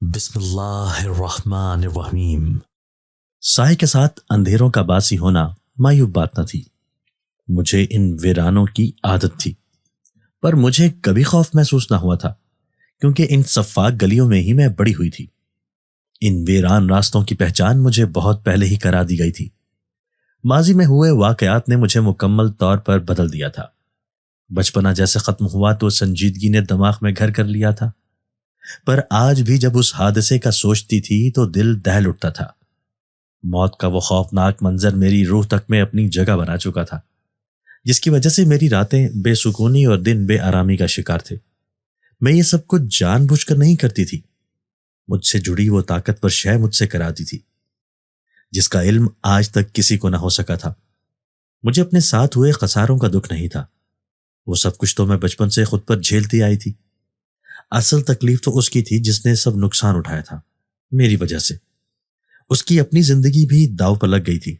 بسم اللہ الرحمن الرحیم۔ سائے کے ساتھ اندھیروں کا باسی ہونا معیوب بات نہ تھی۔ مجھے ان ویرانوں کی عادت تھی، پر مجھے کبھی خوف محسوس نہ ہوا تھا، کیونکہ ان صفاک گلیوں میں ہی میں بڑی ہوئی تھی۔ ان ویران راستوں کی پہچان مجھے بہت پہلے ہی کرا دی گئی تھی۔ ماضی میں ہوئے واقعات نے مجھے مکمل طور پر بدل دیا تھا۔ بچپنا جیسے ختم ہوا تو سنجیدگی نے دماغ میں گھر کر لیا تھا، پر آج بھی جب اس حادثے کا سوچتی تھی تو دل دہل اٹھتا تھا۔ موت کا وہ خوفناک منظر میری روح تک میں اپنی جگہ بنا چکا تھا، جس کی وجہ سے میری راتیں بے سکونی اور دن بے آرامی کا شکار تھے۔ میں یہ سب کچھ جان بوجھ کر نہیں کرتی تھی، مجھ سے جڑی وہ طاقتور شے مجھ سے کراتی تھی، جس کا علم آج تک کسی کو نہ ہو سکا تھا۔ مجھے اپنے ساتھ ہوئے خساروں کا دکھ نہیں تھا، وہ سب کچھ تو میں بچپن سے خود پر جھیلتی آئی تھی۔ اصل تکلیف تو اس کی تھی جس نے سب نقصان اٹھایا تھا میری وجہ سے۔ اس کی اپنی زندگی بھی داؤ پر لگ گئی تھی۔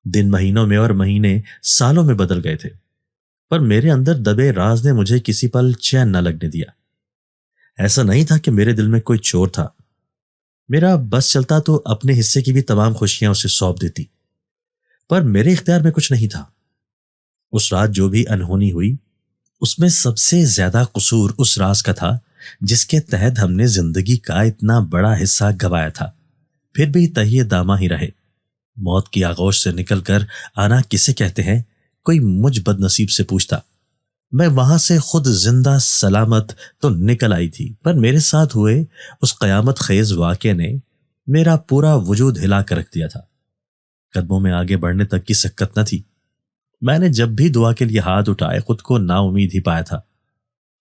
دن مہینوں میں اور مہینے سالوں میں بدل گئے تھے، پر میرے اندر دبے راز نے مجھے کسی پل چین نہ لگنے دیا۔ ایسا نہیں تھا کہ میرے دل میں کوئی چور تھا، میرا بس چلتا تو اپنے حصے کی بھی تمام خوشیاں اسے سونپ دیتی، پر میرے اختیار میں کچھ نہیں تھا۔ اس رات جو بھی انہونی ہوئی، اس میں سب سے زیادہ قصور اس راز کا تھا جس کے تحت ہم نے زندگی کا اتنا بڑا حصہ گنوایا تھا، پھر بھی تہیے داماں ہی رہے۔ موت کی آغوش سے نکل کر آنا کسے کہتے ہیں، کوئی مجھ بد نصیب سے پوچھتا۔ میں وہاں سے خود زندہ سلامت تو نکل آئی تھی، پر میرے ساتھ ہوئے اس قیامت خیز واقعے نے میرا پورا وجود ہلا کر رکھ دیا تھا۔ قدموں میں آگے بڑھنے تک کی سکت نہ تھی۔ میں نے جب بھی دعا کے لیے ہاتھ اٹھائے خود کو نا امید ہی پایا تھا،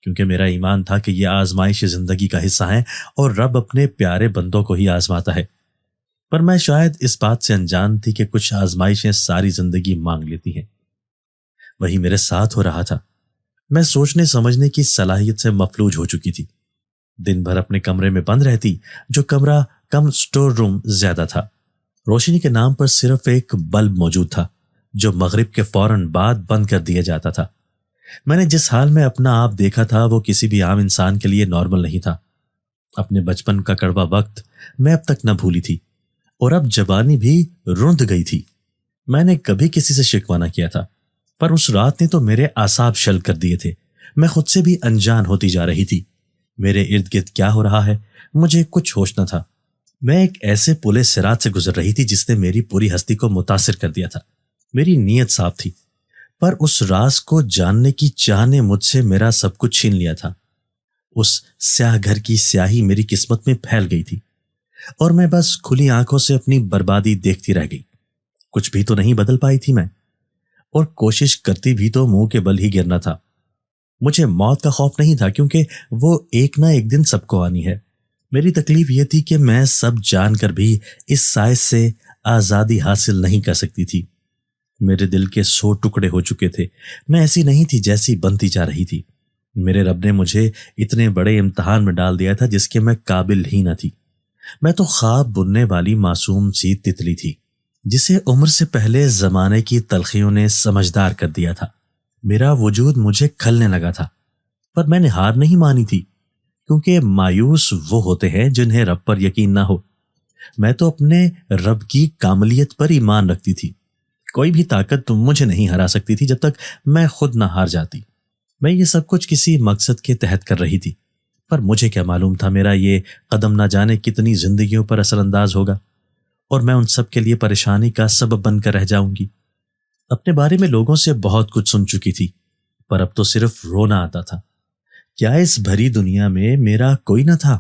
کیونکہ میرا ایمان تھا کہ یہ آزمائش زندگی کا حصہ ہے اور رب اپنے پیارے بندوں کو ہی آزماتا ہے۔ پر میں شاید اس بات سے انجان تھی کہ کچھ آزمائشیں ساری زندگی مانگ لیتی ہیں۔ وہی میرے ساتھ ہو رہا تھا۔ میں سوچنے سمجھنے کی صلاحیت سے مفلوج ہو چکی تھی۔ دن بھر اپنے کمرے میں بند رہتی، جو کمرہ کم سٹور روم زیادہ تھا۔ روشنی کے نام پر صرف ایک بلب موجود تھا، جو مغرب کے فوراً بعد بند کر دیا جاتا تھا۔ میں نے جس حال میں اپنا آپ دیکھا تھا وہ کسی بھی عام انسان کے لیے نارمل نہیں تھا۔ اپنے بچپن کا کڑوا وقت میں اب تک نہ بھولی تھی، اور اب جوانی بھی رند گئی تھی۔ میں نے کبھی کسی سے شکوہ نہ کیا تھا، پر اس رات نے تو میرے اعصاب شل کر دیے تھے۔ میں خود سے بھی انجان ہوتی جا رہی تھی۔ میرے ارد گرد کیا ہو رہا ہے مجھے کچھ ہوش نہ تھا۔ میں ایک ایسے پلے صراط سے گزر رہی تھی جس نے میری پوری ہستی کو متاثر کر دیا تھا۔ میری نیت صاف تھی، پر اس راز کو جاننے کی چاہ نے مجھ سے میرا سب کچھ چھین لیا تھا۔ اس سیاہ گھر کی سیاہی میری قسمت میں پھیل گئی تھی، اور میں بس کھلی آنکھوں سے اپنی بربادی دیکھتی رہ گئی۔ کچھ بھی تو نہیں بدل پائی تھی میں، اور کوشش کرتی بھی تو منہ کے بل ہی گرنا تھا۔ مجھے موت کا خوف نہیں تھا، کیونکہ وہ ایک نہ ایک دن سب کو آنی ہے۔ میری تکلیف یہ تھی کہ میں سب جان کر بھی اس سائز سے آزادی حاصل نہیں کر سکتی تھی۔ میرے دل کے 100 ٹکڑے ہو چکے تھے۔ میں ایسی نہیں تھی جیسی بنتی جا رہی تھی۔ میرے رب نے مجھے اتنے بڑے امتحان میں ڈال دیا تھا جس کے میں قابل ہی نہ تھی۔ میں تو خواب بننے والی معصوم سی تتلی تھی، جسے عمر سے پہلے زمانے کی تلخیوں نے سمجھدار کر دیا تھا۔ میرا وجود مجھے کھلنے لگا تھا، پر میں نے ہار نہیں مانی تھی، کیونکہ مایوس وہ ہوتے ہیں جنہیں رب پر یقین نہ ہو۔ میں تو اپنے رب کی کاملیت پر ایمان رکھتی تھی۔ کوئی بھی طاقت مجھے نہیں ہرا سکتی تھی جب تک میں خود نہ ہار جاتی۔ میں یہ سب کچھ کسی مقصد کے تحت کر رہی تھی، پر مجھے کیا معلوم تھا میرا یہ قدم نہ جانے کتنی زندگیوں پر اثر انداز ہوگا، اور میں ان سب کے لیے پریشانی کا سبب بن کر رہ جاؤں گی۔ اپنے بارے میں لوگوں سے بہت کچھ سن چکی تھی، پر اب تو صرف رونا آتا تھا۔ کیا اس بھری دنیا میں میرا کوئی نہ تھا؟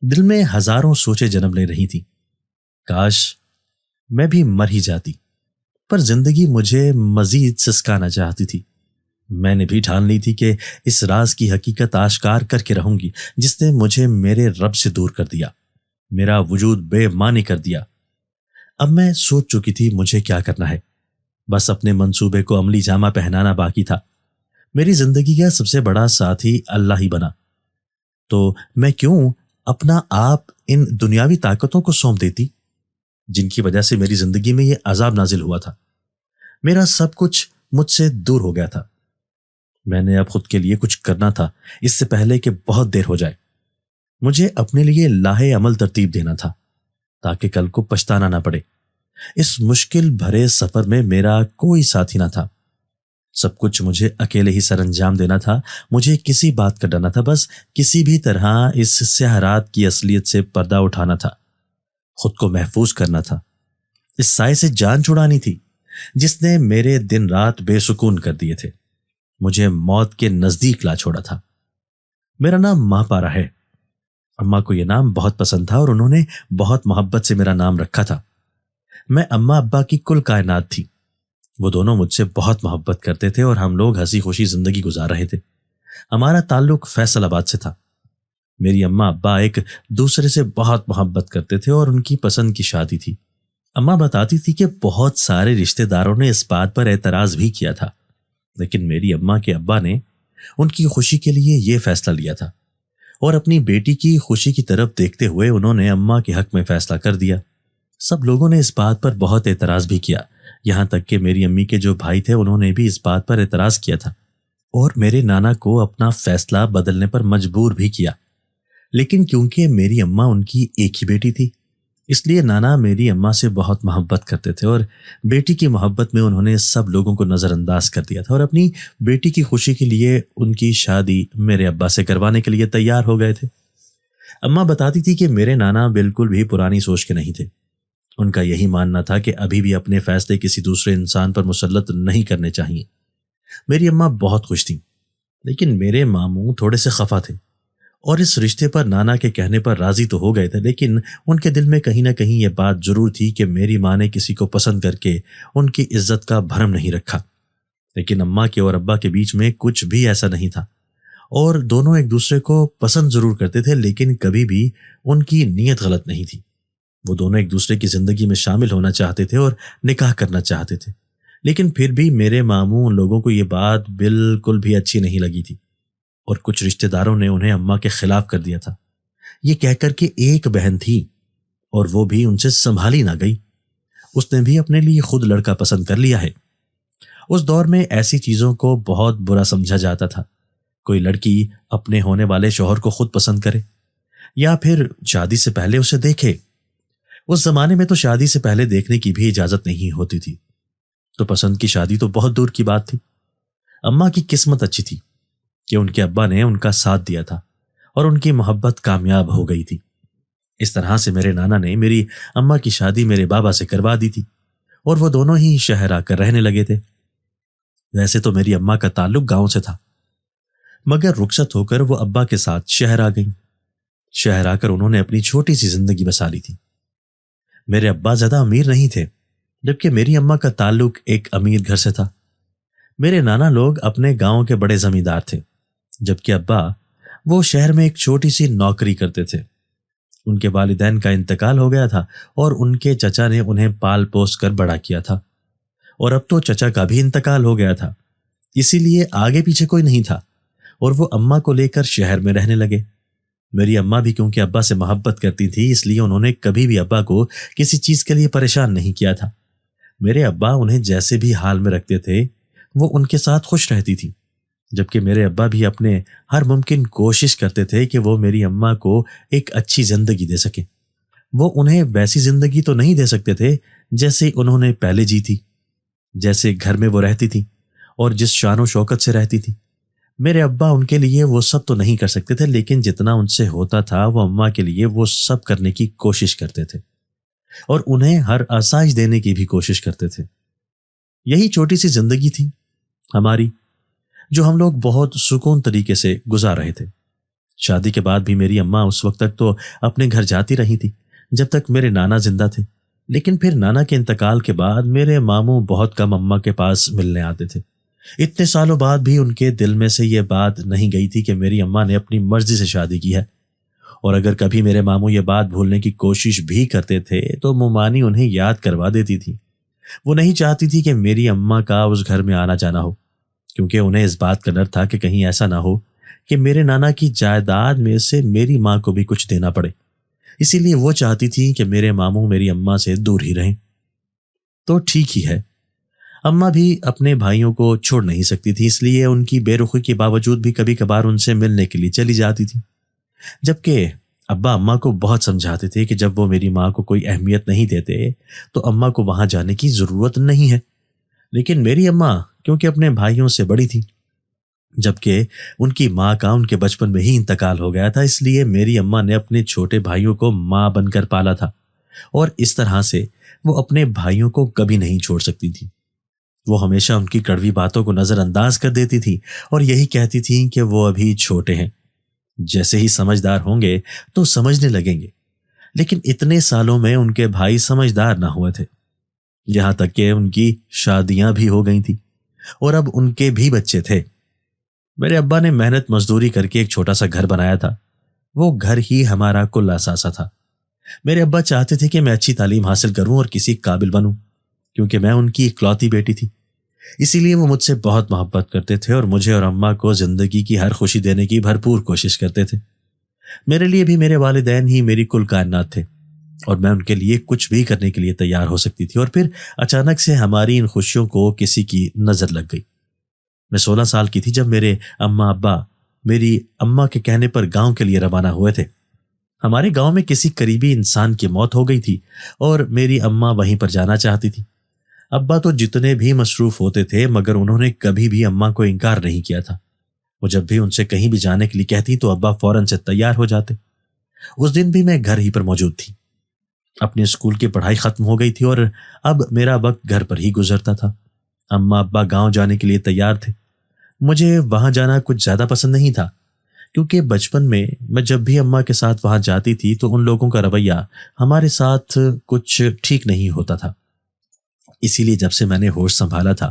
دل میں ہزاروں سوچیں جنم لے رہی تھی۔ کاش میں بھی مر ہی جاتی، پر زندگی مجھے مزید سسکانا چاہتی تھی۔ میں نے بھی ٹھان لی تھی کہ اس راز کی حقیقت آشکار کر کے رہوں گی جس نے مجھے میرے رب سے دور کر دیا، میرا وجود بے معنی کر دیا۔ اب میں سوچ چکی تھی مجھے کیا کرنا ہے، بس اپنے منصوبے کو عملی جامہ پہنانا باقی تھا۔ میری زندگی کا سب سے بڑا ساتھی اللہ ہی بنا، تو میں کیوں اپنا آپ ان دنیاوی طاقتوں کو سونپ دیتی جن کی وجہ سے میری زندگی میں یہ عذاب نازل ہوا تھا۔ میرا سب کچھ مجھ سے دور ہو گیا تھا۔ میں نے اب خود کے لیے کچھ کرنا تھا اس سے پہلے کہ بہت دیر ہو جائے۔ مجھے اپنے لیے لاہے عمل ترتیب دینا تھا تاکہ کل کو پچھتانا نہ پڑے۔ اس مشکل بھرے سفر میں میرا کوئی ساتھی نہ تھا، سب کچھ مجھے اکیلے ہی سر انجام دینا تھا۔ مجھے کسی بات کا ڈر نہ تھا، بس کسی بھی طرح اس سیاہ رات کی اصلیت سے پردہ اٹھانا تھا، خود کو محفوظ کرنا تھا، اس سائے سے جان چھڑانی تھی جس نے میرے دن رات بے سکون کر دیے تھے، مجھے موت کے نزدیک لا چھوڑا تھا۔ میرا نام ماں پارا ہے۔ اماں کو یہ نام بہت پسند تھا اور انہوں نے بہت محبت سے میرا نام رکھا تھا۔ میں اماں ابا کی کل کائنات تھی۔ وہ دونوں مجھ سے بہت محبت کرتے تھے اور ہم لوگ ہنسی خوشی زندگی گزار رہے تھے۔ ہمارا تعلق فیصل آباد سے تھا۔ میری اماں ابا ایک دوسرے سے بہت محبت کرتے تھے اور ان کی پسند کی شادی تھی۔ اماں بتاتی تھی کہ بہت سارے رشتہ داروں نے اس بات پر اعتراض بھی کیا تھا، لیکن میری اماں کے ابا نے ان کی خوشی کے لیے یہ فیصلہ لیا تھا اور اپنی بیٹی کی خوشی کی طرف دیکھتے ہوئے انہوں نے اماں کے حق میں فیصلہ کر دیا۔ سب لوگوں نے اس بات پر بہت اعتراض بھی کیا، یہاں تک کہ میری امی کے جو بھائی تھے انہوں نے بھی اس بات پر اعتراض کیا تھا اور میرے نانا کو اپنا فیصلہ بدلنے پر مجبور بھی کیا، لیکن کیونکہ میری اماں ان کی ایک ہی بیٹی تھی اس لیے نانا میری اماں سے بہت محبت کرتے تھے اور بیٹی کی محبت میں انہوں نے سب لوگوں کو نظر انداز کر دیا تھا اور اپنی بیٹی کی خوشی کے لیے ان کی شادی میرے ابا سے کروانے کے لیے تیار ہو گئے تھے۔ اماں بتاتی تھی کہ میرے نانا بالکل بھی پرانی سوچ کے نہیں تھے، ان کا یہی ماننا تھا کہ ابھی بھی اپنے فیصلے کسی دوسرے انسان پر مسلط نہیں کرنے چاہیے۔ میری اماں بہت خوش تھیں، لیکن میرے ماموں تھوڑے سے خفا تھے اور اس رشتے پر نانا کے کہنے پر راضی تو ہو گئے تھے، لیکن ان کے دل میں کہیں نہ کہیں یہ بات ضرور تھی کہ میری ماں نے کسی کو پسند کر کے ان کی عزت کا بھرم نہیں رکھا۔ لیکن اماں کے اور ابا کے بیچ میں کچھ بھی ایسا نہیں تھا اور دونوں ایک دوسرے کو پسند ضرور کرتے تھے، لیکن کبھی بھی ان کی نیت غلط نہیں تھی۔ وہ دونوں ایک دوسرے کی زندگی میں شامل ہونا چاہتے تھے اور نکاح کرنا چاہتے تھے، لیکن پھر بھی میرے ماموں ان لوگوں کو یہ بات بالکل بھی اچھی نہیں لگی تھی اور کچھ رشتہ داروں نے انہیں اماں کے خلاف کر دیا تھا، یہ کہہ کر کہ ایک بہن تھی اور وہ بھی ان سے سنبھالی نہ گئی، اس نے بھی اپنے لیے خود لڑکا پسند کر لیا ہے۔ اس دور میں ایسی چیزوں کو بہت برا سمجھا جاتا تھا، کوئی لڑکی اپنے ہونے والے شوہر کو خود پسند کرے یا پھر شادی سے پہلے اسے دیکھے۔ اس زمانے میں تو شادی سے پہلے دیکھنے کی بھی اجازت نہیں ہوتی تھی، تو پسند کی شادی تو بہت دور کی بات تھی۔ اماں کی قسمت اچھی تھی کہ ان کے ابا نے ان کا ساتھ دیا تھا اور ان کی محبت کامیاب ہو گئی تھی۔ اس طرح سے میرے نانا نے میری اماں کی شادی میرے بابا سے کروا دی تھی اور وہ دونوں ہی شہر آ کر رہنے لگے تھے۔ ویسے تو میری اماں کا تعلق گاؤں سے تھا، مگر رخصت ہو کر وہ ابا کے ساتھ شہر آ گئیں۔ شہر آ کر انہوں نے اپنی چھوٹی سی زندگی بسا لی تھی۔ میرے ابا زیادہ امیر نہیں تھے، جبکہ میری اماں کا تعلق ایک امیر گھر سے تھا۔ میرے نانا لوگ اپنے گاؤں کے بڑے زمیندار تھے، جبکہ ابا وہ شہر میں ایک چھوٹی سی نوکری کرتے تھے۔ ان کے والدین کا انتقال ہو گیا تھا اور ان کے چچا نے انہیں پال پوس کر بڑا کیا تھا، اور اب تو چچا کا بھی انتقال ہو گیا تھا، اسی لیے آگے پیچھے کوئی نہیں تھا اور وہ اماں کو لے کر شہر میں رہنے لگے۔ میری اماں بھی کیونکہ ابا سے محبت کرتی تھی اس لیے انہوں نے کبھی بھی ابا کو کسی چیز کے لیے پریشان نہیں کیا تھا۔ میرے ابا انہیں جیسے بھی حال میں رکھتے تھے وہ ان کے ساتھ خوش رہتی تھی، جبکہ میرے ابا بھی اپنے ہر ممکن کوشش کرتے تھے کہ وہ میری اماں کو ایک اچھی زندگی دے سکیں۔ وہ انہیں ویسی زندگی تو نہیں دے سکتے تھے جیسے انہوں نے پہلے جی تھی، جیسے گھر میں وہ رہتی تھی اور جس شان و شوکت سے رہتی تھی۔ میرے ابا ان کے لیے وہ سب تو نہیں کر سکتے تھے، لیکن جتنا ان سے ہوتا تھا وہ اماں کے لیے وہ سب کرنے کی کوشش کرتے تھے اور انہیں ہر آسائش دینے کی بھی کوشش کرتے تھے۔ یہی چھوٹی سی زندگی تھی ہماری، جو ہم لوگ بہت سکون طریقے سے گزار رہے تھے۔ شادی کے بعد بھی میری اماں اس وقت تک تو اپنے گھر جاتی رہی تھی جب تک میرے نانا زندہ تھے، لیکن پھر نانا کے انتقال کے بعد میرے ماموں بہت کم اماں کے پاس ملنے آتے تھے۔ اتنے سالوں بعد بھی ان کے دل میں سے یہ بات نہیں گئی تھی کہ میری اماں نے اپنی مرضی سے شادی کی ہے، اور اگر کبھی میرے ماموں یہ بات بھولنے کی کوشش بھی کرتے تھے تو ممانی انہیں یاد کروا دیتی تھی۔ وہ نہیں چاہتی تھی کہ میری اماں کا اس گھر میں آنا جانا ہو، کیونکہ انہیں اس بات کا ڈر تھا کہ کہیں ایسا نہ ہو کہ میرے نانا کی جائیداد میں سے میری ماں کو بھی کچھ دینا پڑے، اسی لیے وہ چاہتی تھی کہ میرے ماموں میری اماں سے دور ہی رہیں۔ تو ٹھیک ہی ہے، اماں بھی اپنے بھائیوں کو چھوڑ نہیں سکتی تھی، اس لیے ان کی بے رخی کے باوجود بھی کبھی کبھار ان سے ملنے کے لیے چلی جاتی تھی، جبکہ ابا اماں کو بہت سمجھاتے تھے کہ جب وہ میری ماں کو کوئی اہمیت نہیں دیتے تو اماں کو وہاں جانے کی ضرورت نہیں ہے، لیکن میری اماں کیونکہ اپنے بھائیوں سے بڑی تھی، جبکہ ان کی ماں کا ان کے بچپن میں ہی انتقال ہو گیا تھا، اس لیے میری اماں نے اپنے چھوٹے بھائیوں کو ماں بن کر پالا تھا، اور اس طرح سے وہ اپنے بھائیوں کو کبھی نہیں چھوڑ سکتی تھی۔ وہ ہمیشہ ان کی کڑوی باتوں کو نظر انداز کر دیتی تھی اور یہی کہتی تھی کہ وہ ابھی چھوٹے ہیں، جیسے ہی سمجھدار ہوں گے تو سمجھنے لگیں گے۔ لیکن اتنے سالوں میں ان کے بھائی سمجھدار نہ ہوئے تھے، یہاں تک کہ ان کی شادیاں بھی ہو گئی تھیں اور اب ان کے بھی بچے تھے۔ میرے ابا نے محنت مزدوری کر کے ایک چھوٹا سا گھر بنایا تھا، وہ گھر ہی ہمارا کل اثاثہ تھا۔ میرے ابا چاہتے تھے کہ میں اچھی تعلیم حاصل کروں اور کسی قابل بنوں، کیونکہ میں ان کی اکلوتی بیٹی تھی۔ اسی لیے وہ مجھ سے بہت محبت کرتے تھے اور مجھے اور اماں کو زندگی کی ہر خوشی دینے کی بھرپور کوشش کرتے تھے۔ میرے لیے بھی میرے والدین ہی میری کل کائنات تھے، اور میں ان کے لیے کچھ بھی کرنے کے لیے تیار ہو سکتی تھی۔ اور پھر اچانک سے ہماری ان خوشیوں کو کسی کی نظر لگ گئی۔ میں 16 سال کی تھی جب میرے اماں ابا میری اماں کے کہنے پر گاؤں کے لیے روانہ ہوئے تھے۔ ہمارے گاؤں میں کسی قریبی انسان کی موت ہو گئی تھی اور میری اماں وہیں پر جانا چاہتی تھی۔ ابا تو جتنے بھی مصروف ہوتے تھے مگر انہوں نے کبھی بھی اماں کو انکار نہیں کیا تھا۔ وہ جب بھی ان سے کہیں بھی جانے کے لیے کہتی تو ابا فوراً سے تیار ہو جاتے۔ اس دن بھی میں گھر ہی پر موجود تھی۔ اپنے اسکول کی پڑھائی ختم ہو گئی تھی اور اب میرا وقت گھر پر ہی گزرتا تھا۔ اماں ابا گاؤں جانے کے لیے تیار تھے۔ مجھے وہاں جانا کچھ زیادہ پسند نہیں تھا، کیونکہ بچپن میں جب بھی اماں کے ساتھ وہاں جاتی تھی تو ان لوگوں کا رویہ ہمارے ساتھ کچھ ٹھیک نہیں ہوتا تھا۔ اسی لیے جب سے میں نے ہوش سنبھالا تھا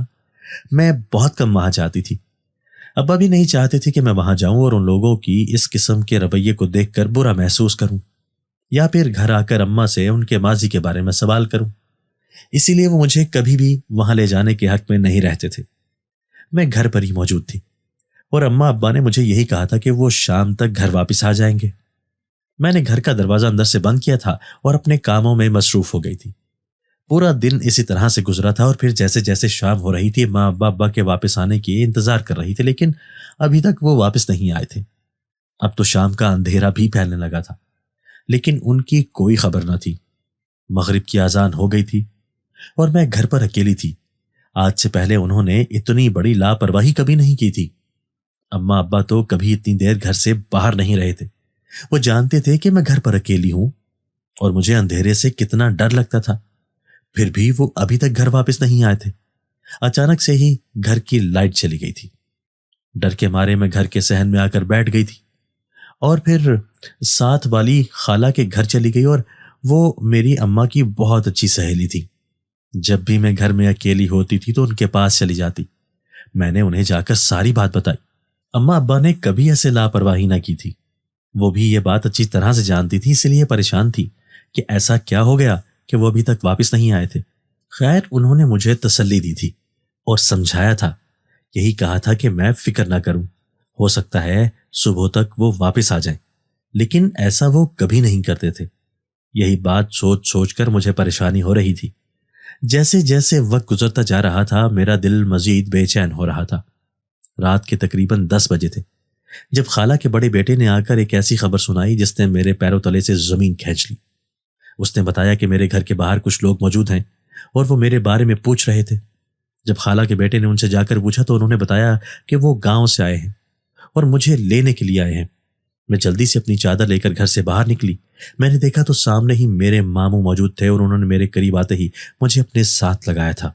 میں بہت کم وہاں جاتی تھی۔ ابا بھی نہیں چاہتے تھے کہ میں وہاں جاؤں اور ان لوگوں کی اس قسم کے رویے کو دیکھ کر برا محسوس کروں، یا پھر گھر آ کر اماں سے ان کے ماضی کے بارے میں سوال کروں۔ اسی لیے وہ مجھے کبھی بھی وہاں لے جانے کے حق میں نہیں رہتے تھے۔ میں گھر پر ہی موجود تھی اور اماں ابا نے مجھے یہی کہا تھا کہ وہ شام تک گھر واپس آ جائیں گے۔ میں نے گھر کا دروازہ اندر سے بند کیا تھا اور اپنے کاموں میں مصروف ہو گئی تھی۔ پورا دن اسی طرح سے گزرا تھا اور پھر جیسے جیسے شام ہو رہی تھی ماں ابا کے واپس آنے کی انتظار کر رہی تھی، لیکن ابھی تک وہ واپس نہیں آئے تھے۔ اب تو شام کا اندھیرا بھی پھیلنے لگا تھا، لیکن ان کی کوئی خبر نہ تھی۔ مغرب کی اذان ہو گئی تھی اور میں گھر پر اکیلی تھی۔ آج سے پہلے انہوں نے اتنی بڑی لاپرواہی کبھی نہیں کی تھی۔ اماں ابا تو کبھی اتنی دیر گھر سے باہر نہیں رہے تھے۔ وہ جانتے تھے کہ میں گھر پر اکیلی ہوں اور مجھے اندھیرے سے کتنا ڈر لگتا تھا، پھر بھی وہ ابھی تک گھر واپس نہیں آئے تھے۔ اچانک سے ہی گھر کی لائٹ چلی گئی تھی۔ ڈر کے مارے میں گھر کے صحن میں آ کر بیٹھ گئی تھی، اور پھر ساتھ والی خالہ کے گھر چلی گئی، اور وہ میری اماں کی بہت اچھی سہیلی تھی۔ جب بھی میں گھر میں اکیلی ہوتی تھی تو ان کے پاس چلی جاتی۔ میں نے انہیں جا کر ساری بات بتائی۔ اماں ابا نے کبھی ایسے لاپرواہی نہ کی تھی۔ وہ بھی یہ بات اچھی طرح سے جانتی تھی، اس لیے پریشان تھی کہ ایسا کیا ہو گیا کہ وہ ابھی تک واپس نہیں آئے تھے۔ خیر انہوں نے مجھے تسلی دی تھی اور سمجھایا تھا، یہی کہا تھا کہ میں فکر نہ کروں، ہو سکتا ہے صبح تک وہ واپس آ جائیں، لیکن ایسا وہ کبھی نہیں کرتے تھے۔ یہی بات سوچ سوچ کر مجھے پریشانی ہو رہی تھی۔ جیسے جیسے وقت گزرتا جا رہا تھا میرا دل مزید بے چین ہو رہا تھا۔ رات کے تقریباً 10 بجے تھے جب خالہ کے بڑے بیٹے نے آ کر ایک ایسی خبر سنائی جس نے میرے پیروں تلے سے زمین کھینچ لی۔ اس نے بتایا کہ میرے گھر کے باہر کچھ لوگ موجود ہیں اور وہ میرے بارے میں پوچھ رہے تھے۔ جب خالہ کے بیٹے نے ان سے جا کر پوچھا تو انہوں نے بتایا کہ وہ گاؤں سے آئے ہیں اور مجھے لینے کے لیے آئے ہیں۔ میں جلدی سے اپنی چادر لے کر گھر سے باہر نکلی۔ میں نے دیکھا تو سامنے ہی میرے ماموں موجود تھے اور انہوں نے میرے قریب آتے ہی مجھے اپنے ساتھ لگایا تھا۔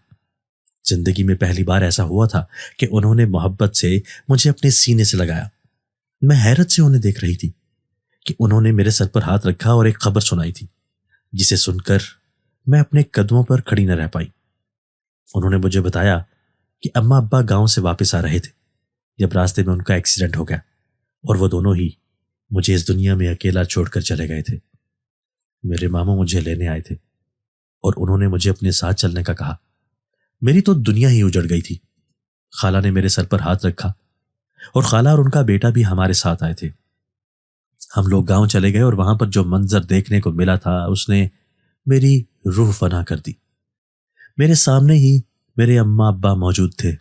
زندگی میں پہلی بار ایسا ہوا تھا کہ انہوں نے محبت سے مجھے اپنے سینے سے لگایا۔ میں حیرت سے انہیں دیکھ رہی تھی کہ انہوں نے میرے سر پر ہاتھ رکھا اور ایک خبر سنائی تھی جسے سن کر میں اپنے قدموں پر کھڑی نہ رہ پائی۔ انہوں نے مجھے بتایا کہ اماں ابا گاؤں سے واپس آ رہے تھے جب راستے میں ان کا ایکسیڈنٹ ہو گیا اور وہ دونوں ہی مجھے اس دنیا میں اکیلا چھوڑ کر چلے گئے تھے۔ میرے ماموں مجھے لینے آئے تھے اور انہوں نے مجھے اپنے ساتھ چلنے کا کہا۔ میری تو دنیا ہی اجڑ گئی تھی۔ خالہ نے میرے سر پر ہاتھ رکھا اور خالہ اور ان کا بیٹا بھی ہمارے ساتھ آئے تھے۔ ہم لوگ گاؤں چلے گئے اور وہاں پر جو منظر دیکھنے کو ملا تھا اس نے میری روح فنا کر دی۔ میرے سامنے ہی میرے اماں ابا موجود تھے،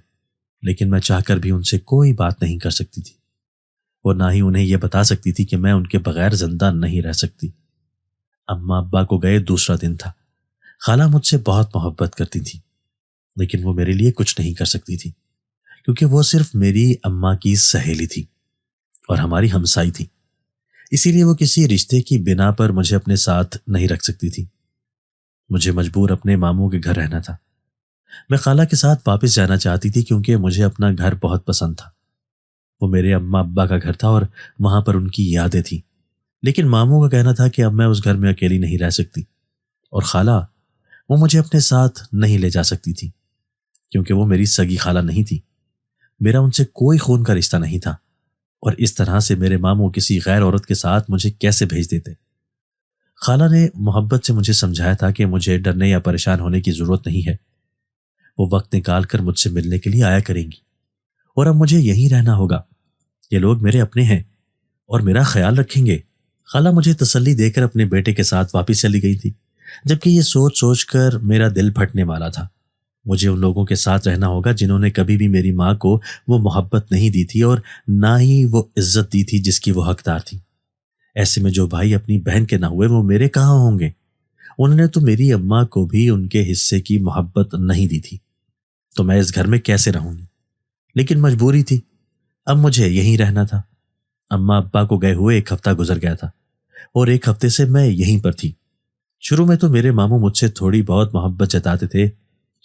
لیکن میں چاہ کر بھی ان سے کوئی بات نہیں کر سکتی تھی۔ وہ نہ ہی انہیں یہ بتا سکتی تھی کہ میں ان کے بغیر زندہ نہیں رہ سکتی۔ اماں ابا کو گئے دوسرا دن تھا۔ خالہ مجھ سے بہت محبت کرتی تھی، لیکن وہ میرے لیے کچھ نہیں کر سکتی تھی، کیونکہ وہ صرف میری اماں کی سہیلی تھی اور ہماری ہمسائی تھی۔ اسی لیے وہ کسی رشتے کی بنا پر مجھے اپنے ساتھ نہیں رکھ سکتی تھی۔ مجھے مجبور اپنے ماموں کے گھر رہنا تھا۔ میں خالہ کے ساتھ واپس جانا چاہتی تھی کیونکہ مجھے اپنا گھر بہت پسند تھا۔ وہ میرے اماں ابا کا گھر تھا اور وہاں پر ان کی یادیں تھیں، لیکن ماموں کا کہنا تھا کہ اب میں اس گھر میں اکیلی نہیں رہ سکتی، اور خالہ وہ مجھے اپنے ساتھ نہیں لے جا سکتی تھی کیونکہ وہ میری سگی خالہ نہیں تھی۔ میرا ان سے کوئی خون کا رشتہ نہیں تھا، اور اس طرح سے میرے ماموں کسی غیر عورت کے ساتھ مجھے کیسے بھیج دیتے؟ خالہ نے محبت سے مجھے سمجھایا تھا کہ مجھے ڈرنے یا پریشان ہونے کی ضرورت نہیں ہے، وہ وقت نکال کر مجھ سے ملنے کے لیے آیا کریں گی، اور اب مجھے یہیں رہنا ہوگا۔ یہ لوگ میرے اپنے ہیں اور میرا خیال رکھیں گے۔ خالہ مجھے تسلی دے کر اپنے بیٹے کے ساتھ واپس چلی گئی تھی، جبکہ یہ سوچ سوچ کر میرا دل پھٹنے والا تھا۔ مجھے ان لوگوں کے ساتھ رہنا ہوگا جنہوں نے کبھی بھی میری ماں کو وہ محبت نہیں دی تھی اور نہ ہی وہ عزت دی تھی جس کی وہ حقدار تھی۔ ایسے میں جو بھائی اپنی بہن کے نہ ہوئے وہ میرے کہاں ہوں گے؟ انہوں نے تو میری اماں کو بھی ان کے حصے کی محبت نہیں دی تھی، تو میں اس گھر میں کیسے رہوں گی؟ لیکن مجبوری تھی، اب مجھے یہیں رہنا تھا۔ اماں ابا کو گئے ہوئے 1 ہفتہ گزر گیا تھا اور 1 ہفتے سے میں یہیں پر تھی۔ شروع میں تو میرے ماموں مجھ سے تھوڑی بہت محبت جتاتے تھے،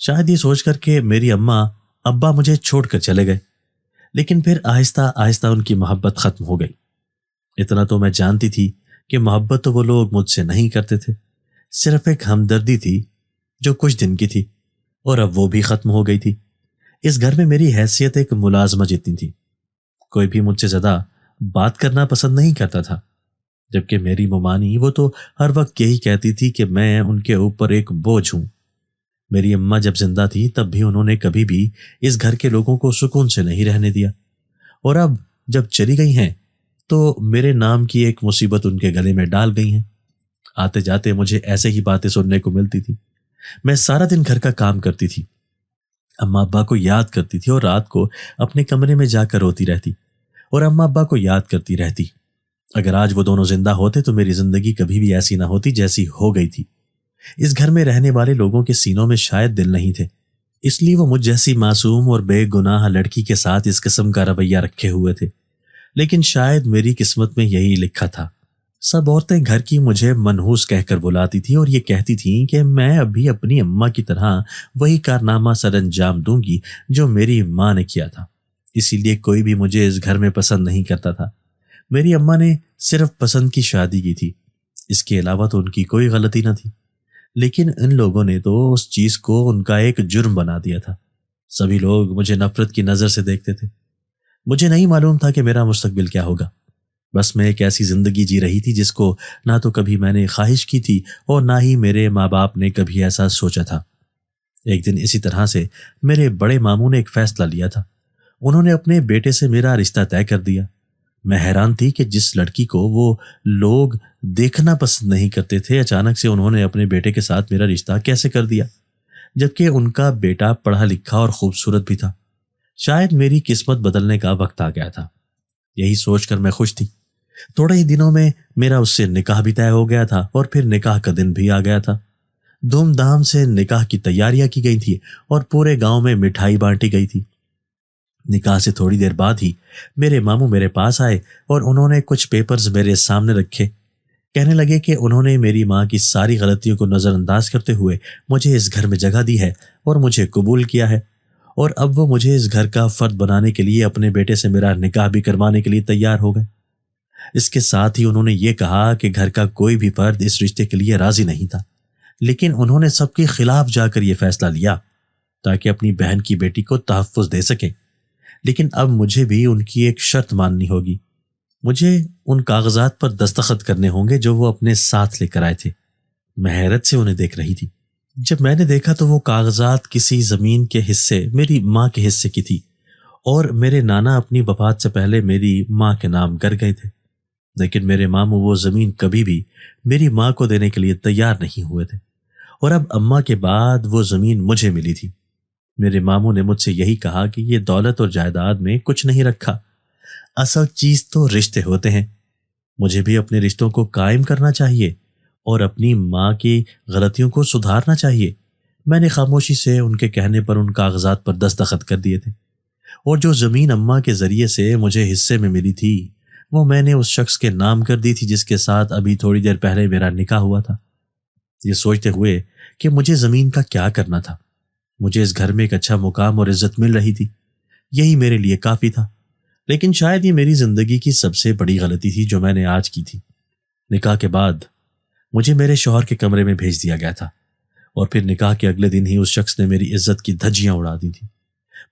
شاید یہ سوچ کر کہ میری اماں ابا مجھے چھوڑ کر چلے گئے، لیکن پھر آہستہ آہستہ ان کی محبت ختم ہو گئی۔ اتنا تو میں جانتی تھی کہ محبت تو وہ لوگ مجھ سے نہیں کرتے تھے، صرف ایک ہمدردی تھی جو کچھ دن کی تھی، اور اب وہ بھی ختم ہو گئی تھی۔ اس گھر میں میری حیثیت ایک ملازمہ جتنی تھی، کوئی بھی مجھ سے زیادہ بات کرنا پسند نہیں کرتا تھا، جبکہ میری ممانی وہ تو ہر وقت یہی کہتی تھی کہ میں ان کے اوپر ایک بوجھ ہوں۔ میری اماں جب زندہ تھی تب بھی انہوں نے کبھی بھی اس گھر کے لوگوں کو سکون سے نہیں رہنے دیا، اور اب جب چلی گئی ہیں تو میرے نام کی ایک مصیبت ان کے گلے میں ڈال گئی ہیں۔ آتے جاتے مجھے ایسے ہی باتیں سننے کو ملتی تھی۔ میں سارا دن گھر کا کام کرتی تھی، اماں ابا کو یاد کرتی تھی اور رات کو اپنے کمرے میں جا کر روتی رہتی اور اماں ابا کو یاد کرتی رہتی۔ اگر آج وہ دونوں زندہ ہوتے تو میری زندگی کبھی بھی ایسی نہ ہوتی جیسی ہو گئی تھی۔ اس گھر میں رہنے والے لوگوں کے سینوں میں شاید دل نہیں تھے، اس لیے وہ مجھ جیسی معصوم اور بے گناہ لڑکی کے ساتھ اس قسم کا رویہ رکھے ہوئے تھے، لیکن شاید میری قسمت میں یہی لکھا تھا۔ سب عورتیں گھر کی مجھے منحوس کہہ کر بلاتی تھی اور یہ کہتی تھیں کہ میں ابھی اپنی اماں کی طرح وہی کارنامہ سر انجام دوں گی جو میری ماں نے کیا تھا، اسی لیے کوئی بھی مجھے اس گھر میں پسند نہیں کرتا تھا۔ میری اماں نے صرف پسند کی شادی کی تھی، اس کے علاوہ تو ان کی کوئی غلطی نہ تھی، لیکن ان لوگوں نے تو اس چیز کو ان کا ایک جرم بنا دیا تھا۔ سبھی لوگ مجھے نفرت کی نظر سے دیکھتے تھے۔ مجھے نہیں معلوم تھا کہ میرا مستقبل کیا ہوگا، بس میں ایک ایسی زندگی جی رہی تھی جس کو نہ تو کبھی میں نے خواہش کی تھی اور نہ ہی میرے ماں باپ نے کبھی ایسا سوچا تھا۔ ایک دن اسی طرح سے میرے بڑے ماموں نے ایک فیصلہ لیا تھا، انہوں نے اپنے بیٹے سے میرا رشتہ طے کر دیا۔ میں حیران تھی کہ جس لڑکی کو وہ لوگ دیکھنا پسند نہیں کرتے تھے، اچانک سے انہوں نے اپنے بیٹے کے ساتھ میرا رشتہ کیسے کر دیا، جبکہ ان کا بیٹا پڑھا لکھا اور خوبصورت بھی تھا۔ شاید میری قسمت بدلنے کا وقت آ گیا تھا، یہی سوچ کر میں خوش تھی۔ تھوڑے ہی دنوں میں میرا اس سے نکاح بھی طے ہو گیا تھا اور پھر نکاح کا دن بھی آ گیا تھا۔ دھوم دھام سے نکاح کی تیاریاں کی گئی تھی اور پورے گاؤں میں مٹھائی بانٹی گئی تھی۔ نکاح سے تھوڑی دیر بعد ہی میرے ماموں میرے پاس آئے اور انہوں نے کچھ پیپرز میرے سامنے رکھے، کہنے لگے کہ انہوں نے میری ماں کی ساری غلطیوں کو نظر انداز کرتے ہوئے مجھے اس گھر میں جگہ دی ہے اور مجھے قبول کیا ہے، اور اب وہ مجھے اس گھر کا فرد بنانے کے لیے اپنے بیٹے سے میرا نکاح بھی کروانے کے لیے تیار ہو گئے۔ اس کے ساتھ ہی انہوں نے یہ کہا کہ گھر کا کوئی بھی فرد اس رشتے کے لیے راضی نہیں تھا، لیکن انہوں نے سب کے خلاف جا کر یہ فیصلہ لیا تاکہ اپنی بہن کی بیٹی کو تحفظ دے سکے۔ لیکن اب مجھے بھی ان کی ایک شرط ماننی ہوگی، مجھے ان کاغذات پر دستخط کرنے ہوں گے جو وہ اپنے ساتھ لے کر آئے تھے۔ میں حیرت سے انہیں دیکھ رہی تھی۔ جب میں نے دیکھا تو وہ کاغذات کسی زمین کے حصے میری ماں کے حصے کی تھی، اور میرے نانا اپنی وفات سے پہلے میری ماں کے نام کر گئے تھے، لیکن میرے ماموں وہ زمین کبھی بھی میری ماں کو دینے کے لیے تیار نہیں ہوئے تھے، اور اب اماں کے بعد وہ زمین مجھے ملی تھی۔ میرے ماموں نے مجھ سے یہی کہا کہ یہ دولت اور جائیداد میں کچھ نہیں رکھا، اصل چیز تو رشتے ہوتے ہیں. مجھے بھی اپنے رشتوں کو قائم کرنا چاہیے اور اپنی ماں کی غلطیوں کو سدھارنا چاہیے. میں نے خاموشی سے ان کے کہنے پر ان کاغذات پر دستخط کر دیے تھے، اور جو زمین اماں کے ذریعے سے مجھے حصے میں ملی تھی وہ میں نے اس شخص کے نام کر دی تھی جس کے ساتھ ابھی تھوڑی دیر پہلے میرا نکاح ہوا تھا. یہ سوچتے ہوئے کہ مجھے زمین کا کیا کرنا تھا، مجھے اس گھر میں ایک اچھا مقام اور عزت مل رہی تھی، یہی میرے لیے کافی تھا. لیکن شاید یہ میری زندگی کی سب سے بڑی غلطی تھی جو میں نے آج کی تھی. نکاح کے بعد مجھے میرے شوہر کے کمرے میں بھیج دیا گیا تھا، اور پھر نکاح کے اگلے دن ہی اس شخص نے میری عزت کی دھجیاں اڑا دی تھی.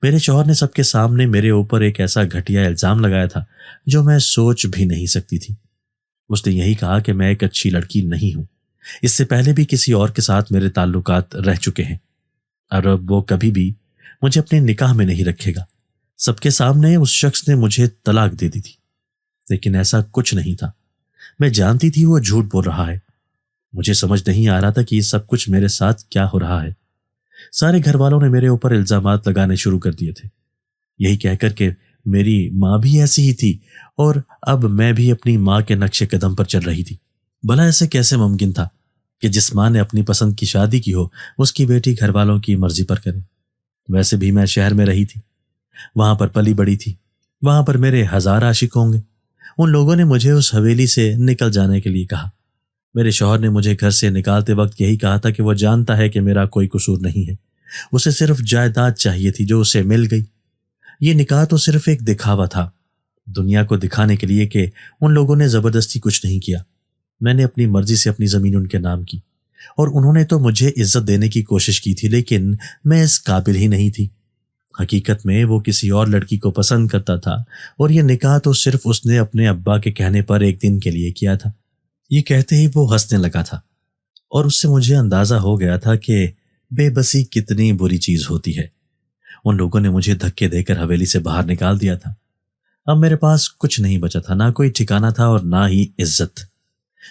میرے شوہر نے سب کے سامنے میرے اوپر ایک ایسا گھٹیا الزام لگایا تھا جو میں سوچ بھی نہیں سکتی تھی. اس نے یہی کہا کہ میں ایک اچھی لڑکی نہیں ہوں، اس سے پہلے بھی کسی اور کے ساتھ میرے تعلقات رہ چکے ہیں، اور اب وہ کبھی بھی مجھے اپنے نکاح میں نہیں رکھے گا. سب کے سامنے اس شخص نے مجھے طلاق دے دی تھی، لیکن ایسا کچھ نہیں تھا. میں جانتی تھی وہ جھوٹ بول رہا ہے. مجھے سمجھ نہیں آ رہا تھا کہ یہ سب کچھ میرے ساتھ کیا ہو رہا ہے. سارے گھر والوں نے میرے اوپر الزامات لگانے شروع کر دیے تھے، یہی کہہ کر کہ میری ماں بھی ایسی ہی تھی اور اب میں بھی اپنی ماں کے نقش قدم پر چل رہی تھی. بھلا ایسے کیسے ممکن تھا کہ جس ماں نے اپنی پسند کی شادی کی ہو اس کی بیٹی گھر والوں کی مرضی پر کرے؟ ویسے بھی میں شہر میں رہی تھی، وہاں پر پلی بڑی تھی، وہاں پر میرے ہزار عاشق ہوں گے. ان لوگوں نے مجھے اس حویلی سے نکل جانے کے لیے کہا. میرے شوہر نے مجھے گھر سے نکالتے وقت یہی کہا تھا کہ وہ جانتا ہے کہ میرا کوئی قصور نہیں ہے، اسے صرف جائیداد چاہیے تھی جو اسے مل گئی. یہ نکاح تو صرف ایک دکھاوا تھا، دنیا کو دکھانے کے لیے کہ ان لوگوں نے زبردستی کچھ نہیں کیا. میں نے اپنی مرضی سے اپنی زمین ان کے نام کی، اور انہوں نے تو مجھے عزت دینے کی کوشش کی تھی، لیکن میں اس قابل ہی نہیں تھی. حقیقت میں وہ کسی اور لڑکی کو پسند کرتا تھا، اور یہ نکاح تو صرف اس نے اپنے ابا کے کہنے پر ایک دن کے لیے کیا تھا. یہ کہتے ہی وہ ہنسنے لگا تھا، اور اس سے مجھے اندازہ ہو گیا تھا کہ بے بسی کتنی بری چیز ہوتی ہے. ان لوگوں نے مجھے دھکے دے کر حویلی سے باہر نکال دیا تھا. اب میرے پاس کچھ نہیں بچا تھا، نہ کوئی ٹھکانہ تھا اور نہ ہی عزت.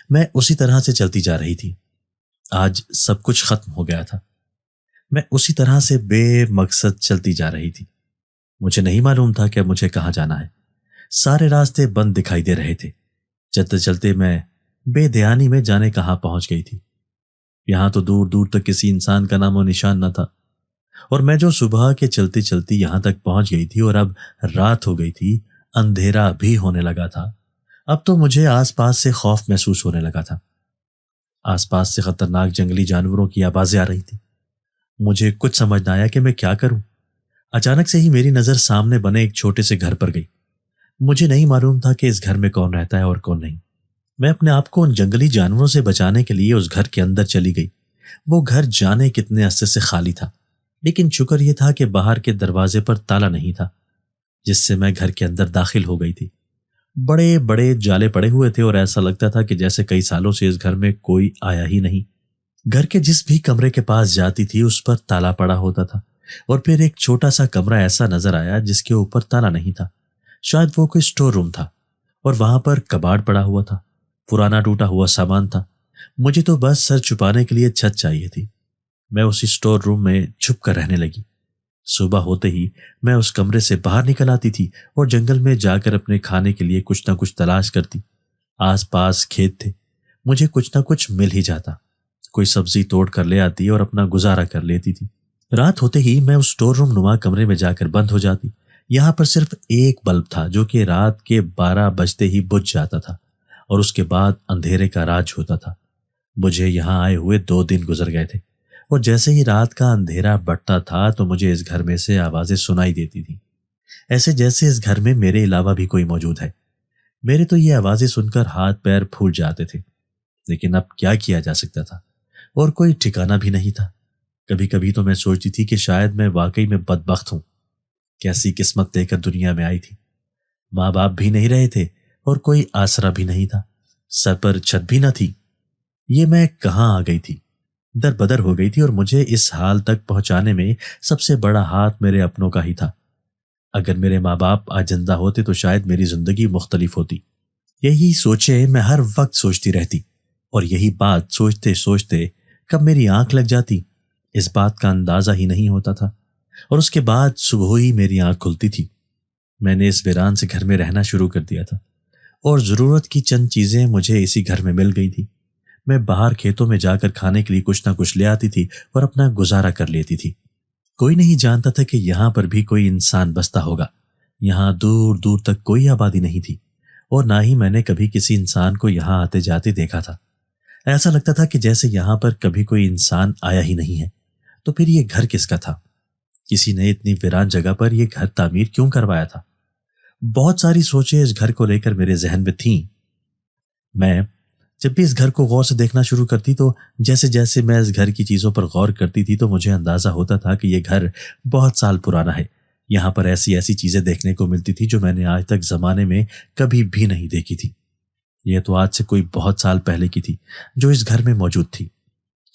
میں اسی طرح سے چلتی جا رہی تھی. آج سب کچھ ختم ہو گیا تھا. میں اسی طرح سے بے مقصد چلتی جا رہی تھی. مجھے نہیں معلوم تھا کہ مجھے کہاں جانا ہے. سارے راستے بند دکھائی دے رہے تھے. چلتے چلتے میں بے دھیانی میں جانے کہاں پہنچ گئی تھی. یہاں تو دور دور تک کسی انسان کا نام و نشان نہ تھا، اور میں جو صبح کے چلتی چلتی یہاں تک پہنچ گئی تھی اور اب رات ہو گئی تھی، اندھیرا بھی ہونے لگا تھا. اب تو مجھے آس پاس سے خوف محسوس ہونے لگا تھا. آس پاس سے خطرناک جنگلی جانوروں کی آوازیں آ رہی تھی. مجھے کچھ سمجھ نہ آیا کہ میں کیا کروں. اچانک سے ہی میری نظر سامنے بنے ایک چھوٹے سے گھر پر گئی. مجھے نہیں معلوم تھا کہ اس گھر میں کون رہتا ہے اور کون نہیں. میں اپنے آپ کو ان جنگلی جانوروں سے بچانے کے لیے اس گھر کے اندر چلی گئی. وہ گھر جانے کتنے عرصے سے خالی تھا، لیکن شکر یہ تھا کہ باہر کے دروازے پر تالا نہیں تھا، جس سے میں گھر کے اندر داخل ہو گئی تھی. بڑے بڑے جالے پڑے ہوئے تھے اور ایسا لگتا تھا کہ جیسے کئی سالوں سے اس گھر میں کوئی آیا ہی نہیں. گھر کے جس بھی کمرے کے پاس جاتی تھی اس پر تالا پڑا ہوتا تھا، اور پھر ایک چھوٹا سا کمرہ ایسا نظر آیا جس کے اوپر تالا نہیں تھا. شاید وہ کوئی اسٹور روم تھا، اور وہاں پر کباڑ پڑا ہوا تھا، پرانا ٹوٹا ہوا سامان تھا. مجھے تو بس سر چھپانے کے لیے چھت چاہیے تھی. میں اسی اسٹور روم میں چھپ کر رہنے لگی. صبح ہوتے ہی میں اس کمرے سے باہر نکل آتی تھی اور جنگل میں جا کر اپنے کھانے کے لیے کچھ نہ کچھ تلاش کرتی. آس پاس کھیت تھے، مجھے کچھ نہ کچھ مل ہی جاتا. کوئی سبزی توڑ کر لے آتی اور اپنا گزارا کر لیتی تھی. رات ہوتے ہی میں اس اسٹور روم نما کمرے میں جا کر بند ہو جاتی. یہاں پر صرف ایک بلب تھا جو کہ رات کے 12 بجتے ہی بجھ جاتا تھا، اور اس کے بعد اندھیرے کا راج ہوتا تھا. مجھے یہاں آئے ہوئے 2 دن گزر گئے تھے، اور جیسے ہی رات کا اندھیرا بڑھتا تھا تو مجھے اس گھر میں سے آوازیں سنائی دیتی تھیں، ایسے جیسے اس گھر میں میرے علاوہ بھی کوئی موجود ہے. میرے تو یہ آوازیں سن کر ہاتھ پیر پھول جاتے تھے، لیکن اب کیا کیا جا سکتا تھا، اور کوئی ٹھکانہ بھی نہیں تھا. کبھی کبھی تو میں سوچتی تھی کہ شاید میں واقعی میں بدبخت ہوں. کیسی قسمت لے کر دنیا میں آئی تھی. ماں باپ بھی نہیں رہے تھے اور کوئی آسرا بھی نہیں تھا، سر پر چھت بھی نہ تھی. یہ میں کہاں آ گئی تھی؟ در بدر ہو گئی تھی، اور مجھے اس حال تک پہنچانے میں سب سے بڑا ہاتھ میرے اپنوں کا ہی تھا. اگر میرے ماں باپ آج زندہ ہوتے تو شاید میری زندگی مختلف ہوتی. یہی سوچے میں ہر وقت سوچتی رہتی، اور یہی بات سوچتے سوچتے کب میری آنکھ لگ جاتی اس بات کا اندازہ ہی نہیں ہوتا تھا. اور اس کے بعد صبح ہی میری آنکھ کھلتی تھی. میں نے اس ویران سے گھر میں رہنا شروع کر دیا تھا اور ضرورت کی چند چیزیں مجھے اسی گھر میں مل گئی تھی۔ میں باہر کھیتوں میں جا کر کھانے کے لیے کچھ نہ کچھ لے آتی تھی اور اپنا گزارا کر لیتی تھی۔ کوئی نہیں جانتا تھا کہ یہاں پر بھی کوئی انسان بستا ہوگا۔ یہاں دور دور تک کوئی آبادی نہیں تھی اور نہ ہی میں نے کبھی کسی انسان کو یہاں آتے جاتے دیکھا تھا۔ ایسا لگتا تھا کہ جیسے یہاں پر کبھی کوئی انسان آیا ہی نہیں ہے۔ تو پھر یہ گھر کس کا تھا؟ کسی نے اتنی ویران جگہ پر یہ گھر تعمیر کیوں کروایا تھا؟ بہت ساری سوچیں اس گھر کو لے کر میرے ذہن میں تھیں۔ میں جب بھی اس گھر کو غور سے دیکھنا شروع کرتی تو جیسے جیسے میں اس گھر کی چیزوں پر غور کرتی تھی تو مجھے اندازہ ہوتا تھا کہ یہ گھر بہت سال پرانا ہے۔ یہاں پر ایسی ایسی چیزیں دیکھنے کو ملتی تھی جو میں نے آج تک زمانے میں کبھی بھی نہیں دیکھی تھی۔ یہ تو آج سے کوئی بہت سال پہلے کی تھی جو اس گھر میں موجود تھی۔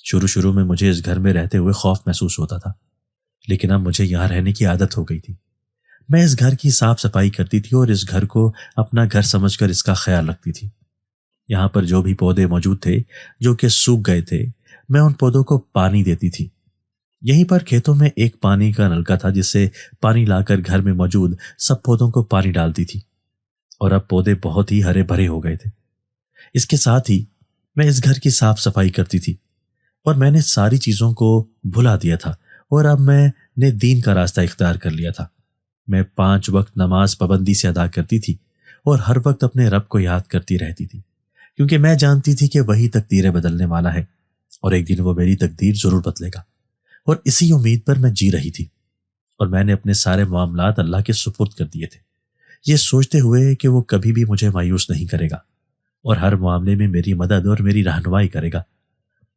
شروع میں مجھے اس گھر میں رہتے ہوئے خوف محسوس ہوتا تھا، لیکن اب مجھے یہاں رہنے کی عادت ہو گئی تھی۔ میں اس گھر کی صاف صفائی کرتی تھی اور اس گھر کو اپنا گھر سمجھ کر اس کا خیال رکھتی تھی۔ یہاں پر جو بھی پودے موجود تھے جو کہ سوکھ گئے تھے، میں ان پودوں کو پانی دیتی تھی۔ یہیں پر کھیتوں میں ایک پانی کا نلکا تھا جس سے پانی لا کر گھر میں موجود سب پودوں کو پانی ڈالتی تھی، اور اب پودے بہت ہی ہرے بھرے ہو گئے تھے۔ اس کے ساتھ ہی میں اس گھر کی صاف صفائی کرتی تھی اور میں نے ساری چیزوں کو بھلا دیا تھا، اور اب میں نے دین کا راستہ اختیار کر لیا تھا۔ میں 5 وقت نماز پابندی سے ادا کرتی تھی اور ہر وقت اپنے رب کو یاد کرتی رہتی تھی، کیونکہ میں جانتی تھی کہ وہی تقدیریں بدلنے والا ہے اور ایک دن وہ میری تقدیر ضرور بدلے گا، اور اسی امید پر میں جی رہی تھی۔ اور میں نے اپنے سارے معاملات اللہ کے سپرد کر دیے تھے، یہ سوچتے ہوئے کہ وہ کبھی بھی مجھے مایوس نہیں کرے گا اور ہر معاملے میں میری مدد اور میری رہنمائی کرے گا۔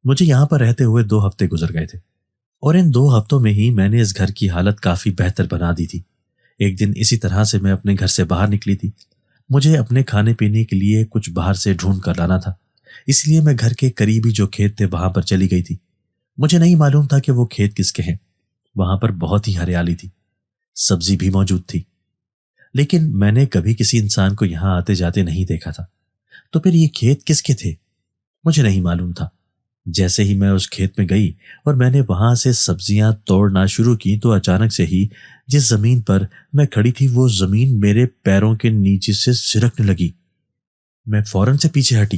مجھے یہاں پر رہتے ہوئے 2 ہفتے گزر گئے تھے، اور ان 2 ہفتوں میں ہی میں نے اس گھر کی حالت کافی بہتر بنا دی تھی۔ ایک دن اسی طرح سے میں اپنے گھر سے باہر نکلی تھی۔ مجھے اپنے کھانے پینے کے لیے کچھ باہر سے ڈھونڈ کر لانا تھا، اس لیے میں گھر کے قریبی جو کھیت تھے وہاں پر چلی گئی تھی۔ مجھے نہیں معلوم تھا کہ وہ کھیت کس کے ہیں۔ وہاں پر بہت ہی ہریالی تھی، سبزی بھی موجود تھی، لیکن میں نے کبھی کسی انسان کو یہاں آتے جاتے نہیں دیکھا تھا۔ تو پھر یہ کھیت کس کے تھے؟ مجھے نہیں معلوم تھا۔ جیسے ہی میں اس کھیت میں گئی اور میں نے وہاں سے سبزیاں توڑنا شروع کی تو اچانک سے ہی جس زمین پر میں کھڑی تھی وہ زمین میرے پیروں کے نیچے سے سرکنے لگی۔ میں فوراً سے پیچھے ہٹی،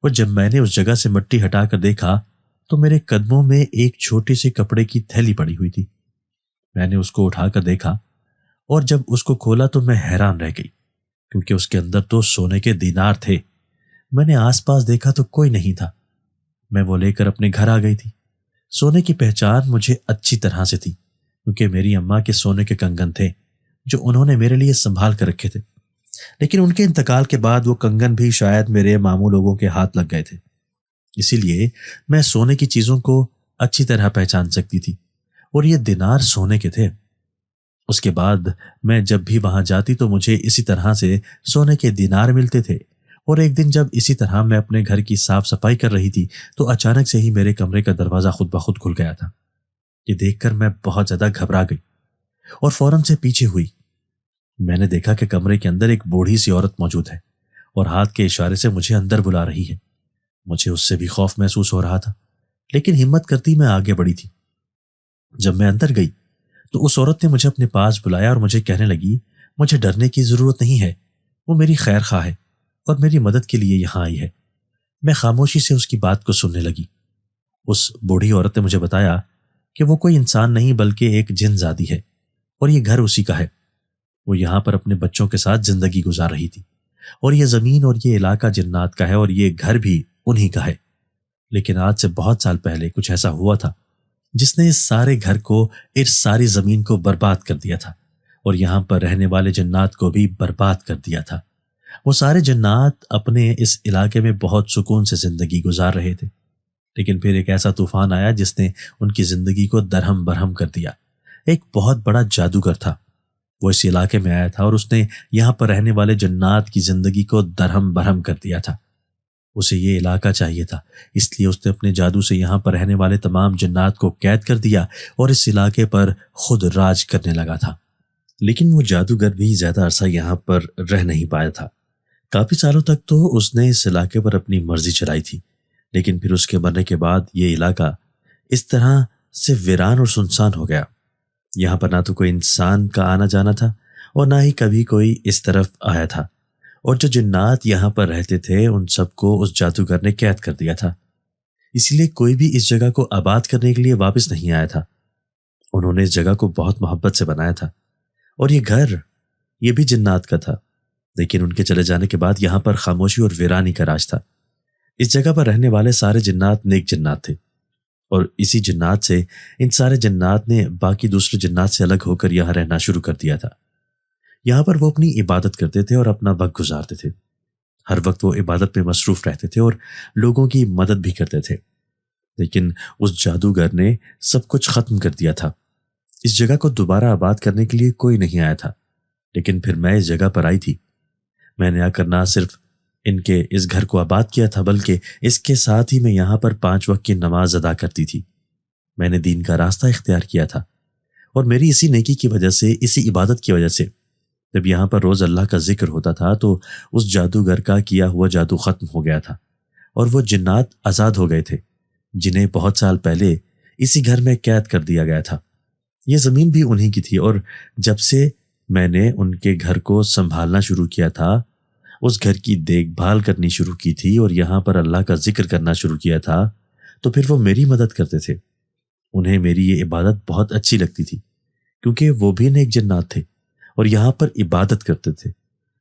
اور جب میں نے اس جگہ سے مٹی ہٹا کر دیکھا تو میرے قدموں میں ایک چھوٹی سی کپڑے کی تھیلی پڑی ہوئی تھی۔ میں نے اس کو اٹھا کر دیکھا، اور جب اس کو کھولا تو میں حیران رہ گئی، کیونکہ اس کے اندر تو سونے کے دینار تھے۔ میں نے آس پاس دیکھا تو کوئی نہیں تھا۔ میں وہ لے کر اپنے گھر آ گئی تھی۔ سونے کی پہچان مجھے اچھی طرح سے تھی، کیونکہ میری اماں کے سونے کے کنگن تھے جو انہوں نے میرے لیے سنبھال کر رکھے تھے، لیکن ان کے انتقال کے بعد وہ کنگن بھی شاید میرے ماموں لوگوں کے ہاتھ لگ گئے تھے، اسی لیے میں سونے کی چیزوں کو اچھی طرح پہچان سکتی تھی، اور یہ دینار سونے کے تھے۔ اس کے بعد میں جب بھی وہاں جاتی تو مجھے اسی طرح سے سونے کے دینار ملتے تھے، اور ایک دن جب اسی طرح میں اپنے گھر کی صاف صفائی کر رہی تھی تو اچانک سے ہی میرے کمرے کا دروازہ خود بخود کھل گیا تھا۔ یہ دیکھ کر میں بہت زیادہ گھبرا گئی اور فوراً سے پیچھے ہوئی۔ میں نے دیکھا کہ کمرے کے اندر ایک بوڑھی سی عورت موجود ہے اور ہاتھ کے اشارے سے مجھے اندر بلا رہی ہے۔ مجھے اس سے بھی خوف محسوس ہو رہا تھا، لیکن ہمت کرتی میں آگے بڑھی تھی۔ جب میں اندر گئی تو اس عورت نے مجھے اپنے پاس بلایا اور مجھے کہنے لگی مجھے ڈرنے کی ضرورت نہیں ہے، وہ میری خیر خواہ ہے اور میری مدد کے لیے یہاں آئی ہے۔ میں خاموشی سے اس کی بات کو سننے لگی۔ اس بوڑھی عورت نے مجھے بتایا کہ وہ کوئی انسان نہیں بلکہ ایک جن زادی ہے اور یہ گھر اسی کا ہے۔ وہ یہاں پر اپنے بچوں کے ساتھ زندگی گزار رہی تھی، اور یہ زمین اور یہ علاقہ جنات کا ہے اور یہ گھر بھی انہی کا ہے۔ لیکن آج سے بہت سال پہلے کچھ ایسا ہوا تھا جس نے اس سارے گھر کو، اس ساری زمین کو برباد کر دیا تھا، اور یہاں پر رہنے والے جنات کو بھی برباد کر دیا تھا۔ وہ سارے جنات اپنے اس علاقے میں بہت سکون سے زندگی گزار رہے تھے، لیکن پھر ایک ایسا طوفان آیا جس نے ان کی زندگی کو درہم برہم کر دیا۔ ایک بہت بڑا جادوگر تھا، وہ اس علاقے میں آیا تھا اور اس نے یہاں پر رہنے والے جنات کی زندگی کو درہم برہم کر دیا تھا۔ اسے یہ علاقہ چاہیے تھا، اس لیے اس نے اپنے جادو سے یہاں پر رہنے والے تمام جنات کو قید کر دیا اور اس علاقے پر خود راج کرنے لگا تھا۔ لیکن وہ جادوگر بھی زیادہ عرصہ یہاں پر رہ نہیں پایا تھا۔ کافی سالوں تک تو اس نے اس علاقے پر اپنی مرضی چلائی تھی، لیکن پھر اس کے مرنے کے بعد یہ علاقہ اس طرح سے ویران اور سنسان ہو گیا۔ یہاں پر نہ تو کوئی انسان کا آنا جانا تھا اور نہ ہی کبھی کوئی اس طرف آیا تھا، اور جو جنات یہاں پر رہتے تھے ان سب کو اس جادوگر نے قید کر دیا تھا، اسی لیے کوئی بھی اس جگہ کو آباد کرنے کے لیے واپس نہیں آیا تھا۔ انہوں نے اس جگہ کو بہت محبت سے بنایا تھا، اور یہ گھر یہ بھی جنات کا تھا، لیکن ان کے چلے جانے کے بعد یہاں پر خاموشی اور ویرانی کا راج تھا۔ اس جگہ پر رہنے والے سارے جنات نیک جنات تھے، اور اسی جنات سے ان سارے جنات نے باقی دوسرے جنات سے الگ ہو کر یہاں رہنا شروع کر دیا تھا۔ یہاں پر وہ اپنی عبادت کرتے تھے اور اپنا وقت گزارتے تھے۔ ہر وقت وہ عبادت میں مصروف رہتے تھے اور لوگوں کی مدد بھی کرتے تھے، لیکن اس جادوگر نے سب کچھ ختم کر دیا تھا۔ اس جگہ کو دوبارہ آباد کرنے کے لیے کوئی نہیں آیا تھا، لیکن پھر میں اس جگہ پر آئی تھی۔ میں نے آ کر نہ صرف ان کے اس گھر کو آباد کیا تھا، بلکہ اس کے ساتھ ہی میں یہاں پر 5 وقت کی نماز ادا کرتی تھی۔ میں نے دین کا راستہ اختیار کیا تھا، اور میری اسی نیکی کی وجہ سے، اسی عبادت کی وجہ سے جب یہاں پر روز اللہ کا ذکر ہوتا تھا تو اس جادوگر کا کیا ہوا جادو ختم ہو گیا تھا، اور وہ جنات آزاد ہو گئے تھے جنہیں بہت سال پہلے اسی گھر میں قید کر دیا گیا تھا۔ یہ زمین بھی انہی کی تھی، اور جب سے میں نے ان کے گھر کو سنبھالنا شروع کیا تھا، اس گھر کی دیکھ بھال کرنی شروع کی تھی اور یہاں پر اللہ کا ذکر کرنا شروع کیا تھا، تو پھر وہ میری مدد کرتے تھے۔ انہیں میری یہ عبادت بہت اچھی لگتی تھی، کیونکہ وہ بھی نیک جنات تھے اور یہاں پر عبادت کرتے تھے۔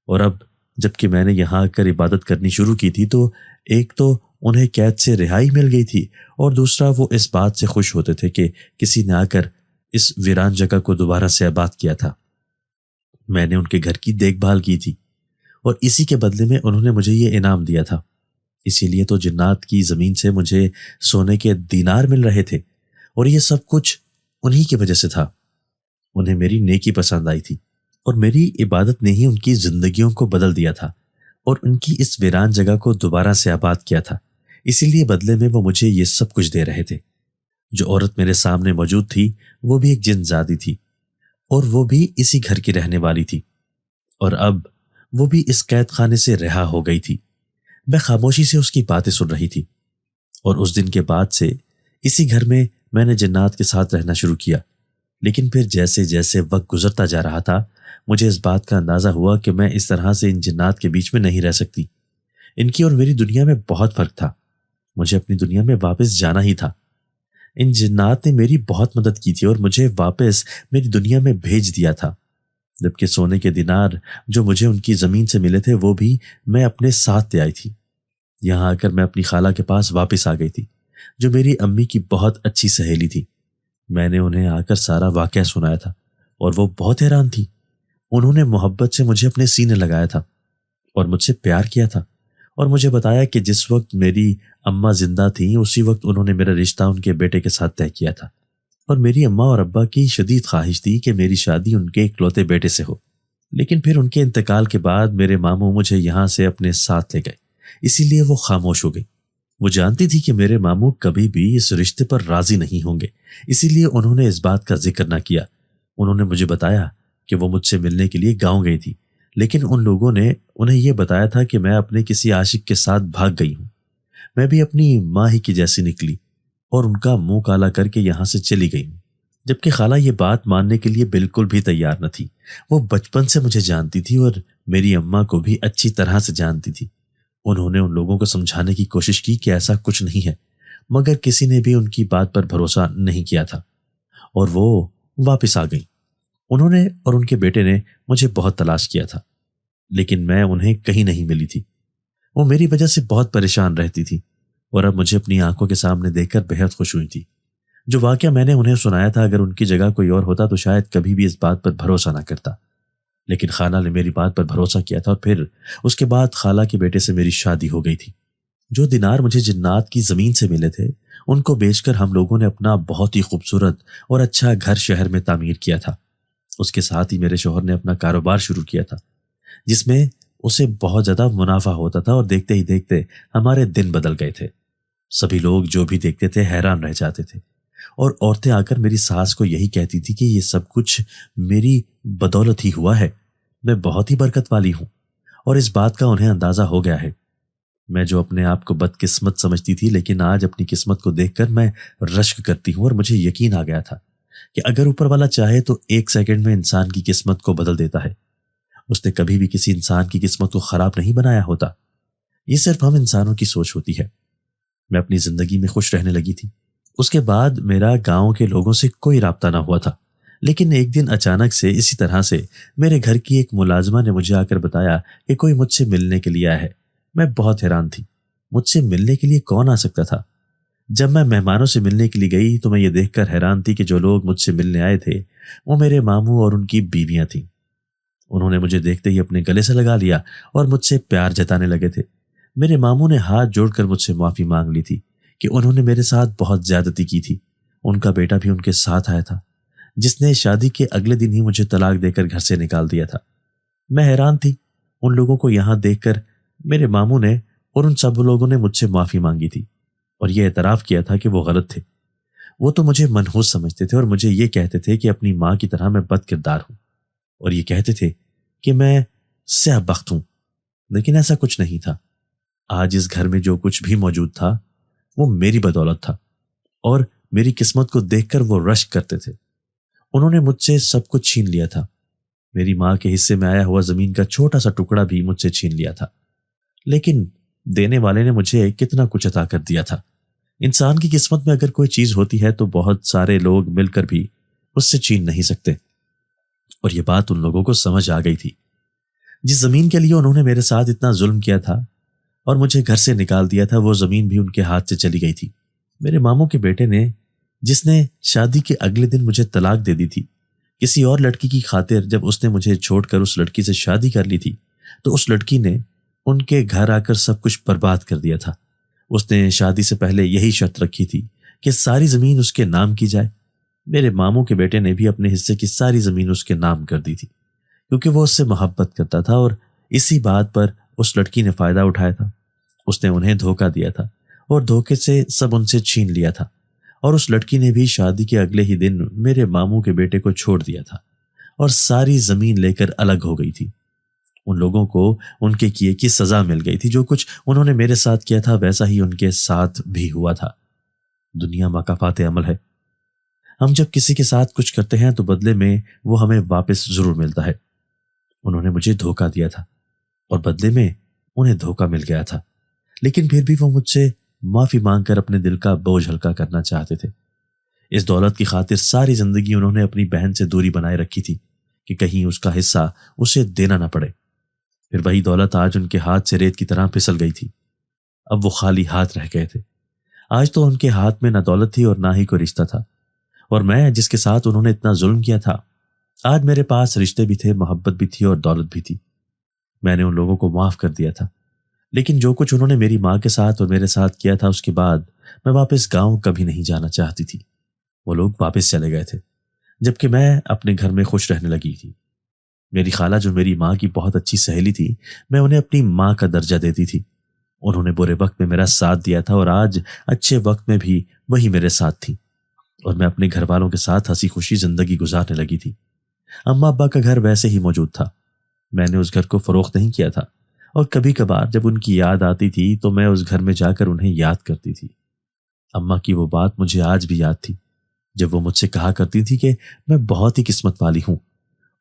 اور اب جب کہ میں نے یہاں آ کر عبادت کرنی شروع کی تھی تو ایک تو انہیں قید سے رہائی مل گئی تھی، اور دوسرا وہ اس بات سے خوش ہوتے تھے کہ کسی نے آ کر اس ویران جگہ کو دوبارہ سے آباد کیا تھا۔ میں نے ان کے گھر کی دیکھ بھال کی تھی، اور اسی کے بدلے میں انہوں نے مجھے یہ انعام دیا تھا۔ اسی لیے تو جنات کی زمین سے مجھے سونے کے دینار مل رہے تھے، اور یہ سب کچھ انہی کی وجہ سے تھا۔ انہیں میری نیکی پسند آئی تھی، اور میری عبادت نے ہی ان کی زندگیوں کو بدل دیا تھا اور ان کی اس ویران جگہ کو دوبارہ سے آباد کیا تھا۔ اسی لیے بدلے میں وہ مجھے یہ سب کچھ دے رہے تھے۔ جو عورت میرے سامنے موجود تھی وہ بھی ایک جن زادی تھی، اور وہ بھی اسی گھر کی رہنے والی تھی، اور اب وہ بھی اس قید خانے سے رہا ہو گئی تھی۔ میں خاموشی سے اس کی باتیں سن رہی تھی، اور اس دن کے بعد سے اسی گھر میں نے جنات کے ساتھ رہنا شروع کیا۔ لیکن پھر جیسے جیسے وقت گزرتا جا رہا تھا، مجھے اس بات کا اندازہ ہوا کہ میں اس طرح سے ان جنات کے بیچ میں نہیں رہ سکتی۔ ان کی اور میری دنیا میں بہت فرق تھا۔ مجھے اپنی دنیا میں واپس جانا ہی تھا۔ ان جنات نے میری بہت مدد کی تھی اور مجھے واپس میری دنیا میں بھیج دیا تھا، جبکہ سونے کے دینار جو مجھے ان کی زمین سے ملے تھے وہ بھی میں اپنے ساتھ لے آئی تھی۔ یہاں آ کر میں اپنی خالہ کے پاس واپس آ گئی تھی، جو میری امی کی بہت اچھی سہیلی تھی۔ میں نے انہیں آ کر سارا واقعہ سنایا تھا، اور وہ بہت حیران تھی۔ انہوں نے محبت سے مجھے اپنے سینے لگایا تھا اور مجھ سے پیار کیا تھا، اور مجھے بتایا کہ جس وقت میری اماں زندہ تھیں اسی وقت انہوں نے میرا رشتہ ان کے بیٹے کے ساتھ طے کیا تھا، اور میری اماں اور ابا کی شدید خواہش تھی کہ میری شادی ان کے اکلوتے بیٹے سے ہو۔ لیکن پھر ان کے انتقال کے بعد میرے ماموں مجھے یہاں سے اپنے ساتھ لے گئے، اسی لیے وہ خاموش ہو گئی۔ وہ جانتی تھی کہ میرے ماموں کبھی بھی اس رشتے پر راضی نہیں ہوں گے، اسی لیے انہوں نے اس بات کا ذکر نہ کیا۔ انہوں نے مجھے بتایا کہ وہ مجھ سے ملنے کے لیے گاؤں گئی تھی، لیکن ان لوگوں نے انہیں یہ بتایا تھا کہ میں اپنے کسی عاشق کے ساتھ بھاگ گئی ہوں۔ میں بھی اپنی ماں ہی کی جیسی نکلی اور ان کا منہ کالا کر کے یہاں سے چلی گئی ہوں، جبکہ خالہ یہ بات ماننے کے لیے بالکل بھی تیار نہ تھی۔ وہ بچپن سے مجھے جانتی تھی اور میری اماں کو بھی اچھی طرح سے جانتی تھی۔ انہوں نے ان لوگوں کو سمجھانے کی کوشش کی کہ ایسا کچھ نہیں ہے، مگر کسی نے بھی ان کی بات پر بھروسہ نہیں کیا تھا، اور وہ واپس آ گئی۔ انہوں نے اور ان کے بیٹے نے مجھے بہت تلاش کیا تھا، لیکن میں انہیں کہیں نہیں ملی تھی۔ وہ میری وجہ سے بہت پریشان رہتی تھی، اور اب مجھے اپنی آنکھوں کے سامنے دیکھ کر بہت خوش ہوئی تھی۔ جو واقعہ میں نے انہیں سنایا تھا، اگر ان کی جگہ کوئی اور ہوتا تو شاید کبھی بھی اس بات پر بھروسہ نہ کرتا، لیکن خالہ نے میری بات پر بھروسہ کیا تھا، اور پھر اس کے بعد خالہ کے بیٹے سے میری شادی ہو گئی تھی۔ جو دینار مجھے جنات کی زمین سے ملے تھے ان کو بیچ کر ہم لوگوں نے اپنا بہت ہی خوبصورت اور اچھا گھر شہر میں تعمیر کیا تھا۔ اس کے ساتھ ہی میرے شوہر نے اپنا کاروبار شروع کیا تھا، جس میں اسے بہت زیادہ منافع ہوتا تھا، اور دیکھتے ہی دیکھتے ہمارے دن بدل گئے تھے۔ سبھی لوگ جو بھی دیکھتے تھے حیران رہ جاتے تھے، اور عورتیں آ کر میری ساس کو یہی کہتی تھی کہ یہ سب کچھ میری بدولت ہی ہوا ہے، میں بہت ہی برکت والی ہوں، اور اس بات کا انہیں اندازہ ہو گیا ہے۔ میں جو اپنے آپ کو بدقسمت سمجھتی تھی، لیکن آج اپنی قسمت کو دیکھ کر میں رشک کرتی ہوں، اور مجھے یقین آ گیا تھا کہ اگر اوپر والا چاہے تو 1 سیکنڈ میں انسان کی قسمت کو بدل دیتا ہے۔ اس نے کبھی بھی کسی انسان کی قسمت کو خراب نہیں بنایا ہوتا۔ یہ صرف ہم انسانوں کی سوچ ہوتی ہے۔ میں اپنی زندگی میں خوش رہنے لگی تھی۔ اس کے بعد میرا گاؤں کے لوگوں سے کوئی رابطہ نہ ہوا تھا، لیکن ایک دن اچانک سے اسی طرح سے میرے گھر کی ایک ملازمہ نے مجھے آ کر بتایا کہ کوئی مجھ سے ملنے کے لیے آیا ہے۔ میں بہت حیران تھی، مجھ سے ملنے کے لیے کون آ سکتا تھا؟ جب میں مہمانوں سے ملنے کے لیے گئی تو میں یہ دیکھ کر حیران تھی کہ جو لوگ مجھ سے ملنے آئے تھے وہ میرے ماموں اور ان کی بیویاں تھیں۔ انہوں نے مجھے دیکھتے ہی اپنے گلے سے لگا لیا اور مجھ سے پیار جتانے لگے تھے۔ میرے ماموں نے ہاتھ جوڑ کر مجھ سے معافی مانگ لی تھی کہ انہوں نے میرے ساتھ بہت زیادتی کی تھی۔ ان کا بیٹا بھی ان کے ساتھ آیا تھا، جس نے شادی کے اگلے دن ہی مجھے طلاق دے کر گھر سے نکال دیا تھا۔ میں حیران تھی ان لوگوں کو یہاں دیکھ کر۔ میرے ماموں نے اور ان سب لوگوں نے مجھ سے معافی مانگی تھی اور یہ اعتراف کیا تھا کہ وہ غلط تھے۔ وہ تو مجھے منحوس سمجھتے تھے اور مجھے یہ کہتے تھے کہ اپنی ماں کی طرح میں بد کردار ہوں، اور یہ کہتے تھے کہ میں سیاہ بخت ہوں، لیکن ایسا کچھ نہیں تھا۔ آج اس گھر میں جو کچھ بھی موجود تھا وہ میری بدولت تھا، اور میری قسمت کو دیکھ کر وہ رشک کرتے تھے۔ انہوں نے مجھ سے سب کچھ چھین لیا تھا۔ میری ماں کے حصے میں آیا ہوا زمین کا چھوٹا سا ٹکڑا بھی مجھ سے چھین لیا تھا، لیکن دینے والے نے مجھے کتنا کچھ عطا کر دیا تھا۔ انسان کی قسمت میں اگر کوئی چیز ہوتی ہے تو بہت سارے لوگ مل کر بھی اس سے چھین نہیں سکتے، اور یہ بات ان لوگوں کو سمجھ آ گئی تھی۔ جس زمین کے لیے انہوں نے میرے ساتھ اتنا ظلم کیا تھا اور مجھے گھر سے نکال دیا تھا، وہ زمین بھی ان کے ہاتھ سے چلی گئی تھی۔ میرے ماموں کے بیٹے نے، جس نے شادی کے اگلے دن مجھے طلاق دے دی تھی کسی اور لڑکی کی خاطر، جب اس نے مجھے چھوڑ کر اس لڑکی سے شادی کر لی تھی تو اس لڑکی نے ان کے گھر آ کر سب کچھ برباد کر دیا تھا۔ اس نے شادی سے پہلے یہی شرط رکھی تھی کہ ساری زمین اس کے نام کی جائے۔ میرے ماموں کے بیٹے نے بھی اپنے حصے کی ساری زمین اس کے نام کر دی تھی، کیونکہ وہ اس سے محبت کرتا تھا اور اسی بات پر اس لڑکی نے فائدہ اٹھایا تھا۔ اس نے انہیں دھوکہ دیا تھا اور دھوکے سے سب ان سے چھین لیا تھا، اور اس لڑکی نے بھی شادی کے اگلے ہی دن میرے ماموں کے بیٹے کو چھوڑ دیا تھا اور ساری زمین لے کر الگ ہو گئی تھی۔ ان لوگوں کو ان کے کیے کی سزا مل گئی تھی۔ جو کچھ انہوں نے میرے ساتھ کیا تھا ویسا ہی ان کے ساتھ بھی ہوا تھا۔ دنیا مکافات عمل ہے۔ ہم جب کسی کے ساتھ کچھ کرتے ہیں تو بدلے میں وہ ہمیں واپس ضرور ملتا ہے۔ انہوں نے مجھے دھوکہ دیا تھا اور بدلے میں انہیں دھوکہ مل گیا تھا، لیکن پھر بھی وہ مجھ سے معافی مانگ کر اپنے دل کا بوجھ ہلکا کرنا چاہتے تھے۔ اس دولت کی خاطر ساری زندگی انہوں نے اپنی بہن سے دوری بنائے رکھی تھی کہ کہیں اس کا حصہ اسے دینا نہ پڑے۔ پھر وہی دولت آج ان کے ہاتھ سے ریت کی طرح پھسل گئی تھی۔ اب وہ خالی ہاتھ رہ گئے تھے۔ آج تو ان کے ہاتھ میں نہ دولت تھی اور نہ ہی کوئی رشتہ تھا، اور میں جس کے ساتھ انہوں نے اتنا ظلم کیا تھا، آج میرے پاس رشتے بھی تھے، محبت بھی تھی اور دولت بھی تھی۔ میں نے ان لوگوں کو معاف کر دیا تھا، لیکن جو کچھ انہوں نے میری ماں کے ساتھ اور میرے ساتھ کیا تھا اس کے بعد میں واپس گاؤں کبھی نہیں جانا چاہتی تھی۔ وہ لوگ واپس چلے گئے تھے، جبکہ میں اپنے گھر میں خوش رہنے لگی تھی۔ میری خالہ جو میری ماں کی بہت اچھی سہیلی تھی، میں انہیں اپنی ماں کا درجہ دیتی تھی۔ انہوں نے برے وقت میں میرا ساتھ دیا تھا اور آج اچھے وقت میں بھی وہی میرے ساتھ تھی، اور میں اپنے گھر والوں کے ساتھ ہنسی خوشی زندگی گزارنے لگی تھی۔ اماں ابا کا گھر ویسے ہی موجود تھا۔ میں نے اس گھر کو فروخت نہیں کیا تھا، اور کبھی کبھار جب ان کی یاد آتی تھی تو میں اس گھر میں جا کر انہیں یاد کرتی تھی۔ اماں کی وہ بات مجھے آج بھی یاد تھی جب وہ مجھ سے کہا کرتی تھی کہ میں بہت ہی قسمت والی ہوں،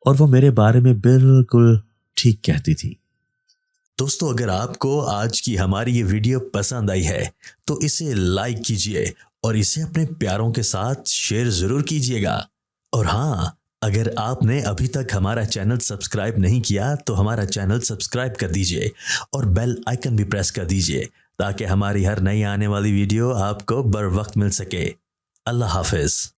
اور وہ میرے بارے میں بالکل ٹھیک کہتی تھی۔ دوستو، اگر آپ کو آج کی ہماری یہ ویڈیو پسند آئی ہے تو اسے لائک کیجئے اور اسے اپنے پیاروں کے ساتھ شیئر ضرور کیجئے گا۔ اور ہاں، اگر آپ نے ابھی تک ہمارا چینل سبسکرائب نہیں کیا تو ہمارا چینل سبسکرائب کر دیجئے اور بیل آئیکن بھی پریس کر دیجئے تاکہ ہماری ہر نئی آنے والی ویڈیو آپ کو بر وقت مل سکے۔ اللہ حافظ۔